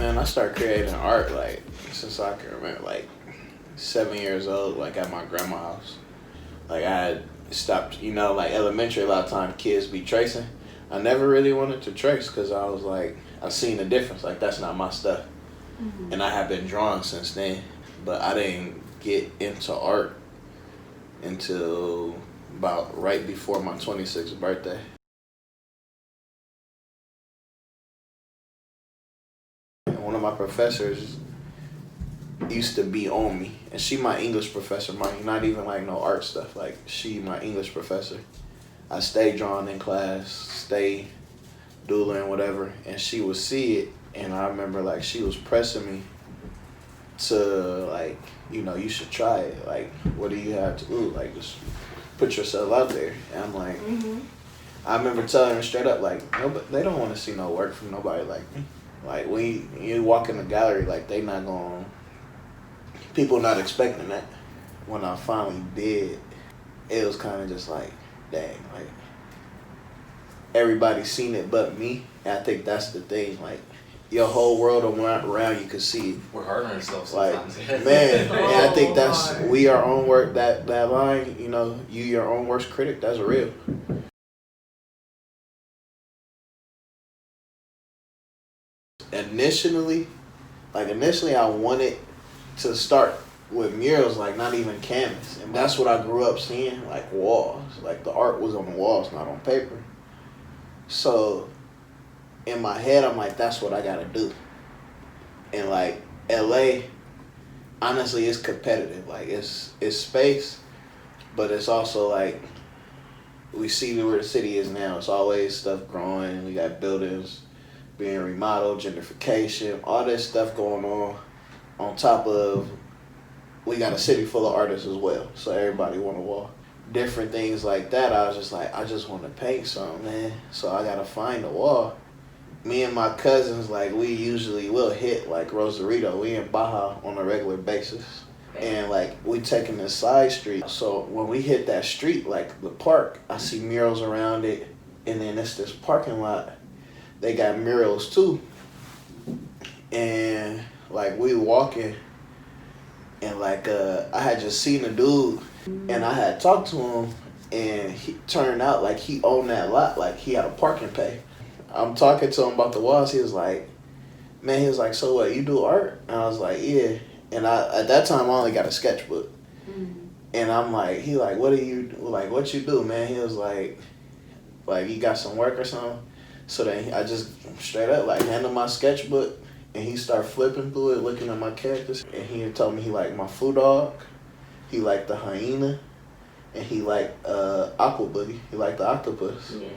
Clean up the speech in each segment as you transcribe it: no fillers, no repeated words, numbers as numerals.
Man, I started creating art like since I can remember, like 7 years old, like at my grandma's house. Like I had stopped, like elementary. A lot of times kids be tracing. I never really wanted to trace because I was like, I seen the difference. Like that's not my stuff, and I have been drawing since then. But I didn't get into art until about right before my 26th birthday. And one of my professors used to be on me, and she my English professor, not even like no art stuff. Like she my English professor. I stay drawing in class, stay doodling, whatever, and she would see it, and I remember like she was pressing me to like, you should try it. Like, what do you have to do? Like, just put yourself out there. And I'm like, I remember telling her straight up, like, no, but they don't want to see no work from nobody like me. Like when you walk in the gallery, like they not going, people not expecting that. When I finally did, it was kind of just like, dang, like everybody seen it but me. And I think that's the thing, like your whole world around you could see it. We're hard on ourselves Like, sometimes. man, and I think that's, we our own work, that line, you your own worst critic, that's real. Initially I wanted to start with murals, like not even canvas. And that's what I grew up seeing, like walls. Like the art was on the walls, not on paper. So in my head, I'm like, that's what I gotta do. And like LA, honestly, it's competitive. Like it's space, but it's also like, we see where the city is now. It's always stuff growing. We got buildings being remodeled, gentrification, all this stuff going on. On top of, we got a city full of artists as well. So everybody want to walk. Different things like that. I was just like, I just want to paint something, man. So I gotta find a wall. Me and my cousins, like we'll hit like Rosarito. We in Baja on a regular basis. And like we taking this side street. So when we hit that street, like the park, I see murals around it. And then it's this parking lot. They got murals too. And like we walking, and like I had just seen a dude, and I had talked to him, and he turned out like he owned that lot, like he had a parking pay. I'm talking to him about the walls. He was like, man, he was like, so what, you do art? And I was like, yeah. And at that time I only got a sketchbook. And I'm like, he like, what you do, man? He was like you got some work or something? So then I just straight up like handed my sketchbook, and he started flipping through it, looking at my characters. And he told me he liked my foo dog, he liked the hyena, and he liked Aqua Boogie. He liked the octopus. Yeah.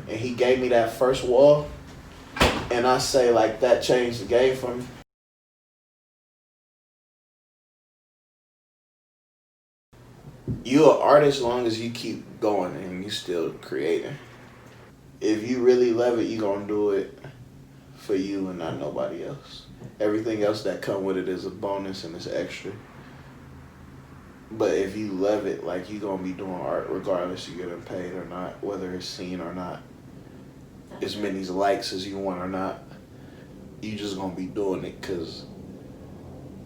And he gave me that first wall, and I say like that changed the game for me. You an artist as long as you keep going and you still creating. If you really love it, you gonna do it for you and not nobody else. Everything else that come with it is a bonus and it's extra. But if you love it, like you gonna be doing art regardless you getting paid or not, whether it's seen or not, as many likes as you want or not, you just gonna be doing it because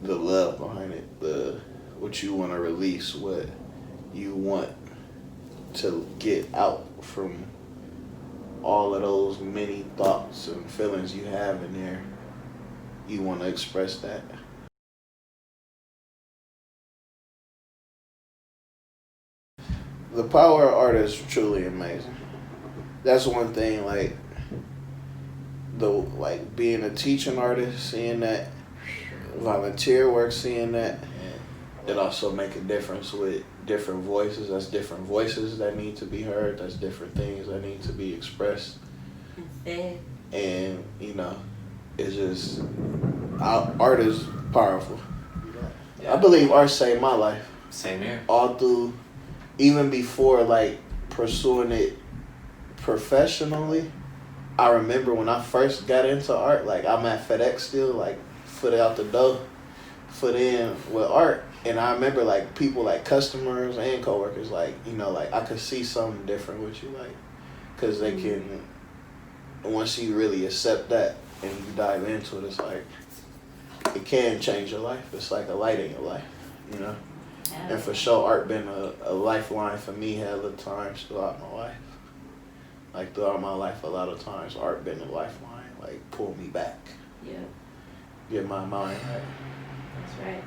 the love behind it, what you want to release, what you want to get out from all of those many thoughts and feelings you have in there. You want to express that. The power of art is truly amazing. That's one thing, like being a teaching artist, seeing that, volunteer work, seeing that, it also make a difference with different voices. That's different voices that need to be heard. That's different things that need to be expressed. And it's just, art is powerful. Yeah. I believe art saved my life. Same here. All through, even before like pursuing it professionally. I remember when I first got into art, like I'm at FedEx still, like foot out the door, foot in with art. And I remember like people, like customers and coworkers, like, like I could see something different with you, like, cause they can, once you really accept that, and you dive into it, it's like it can change your life. It's like a light in your life, you know. Yeah. And for sure, art been a lifeline for me hella times throughout my life. Like throughout my life, a lot of times art been a lifeline, like pull me back, Yeah. get my mind right. That's right.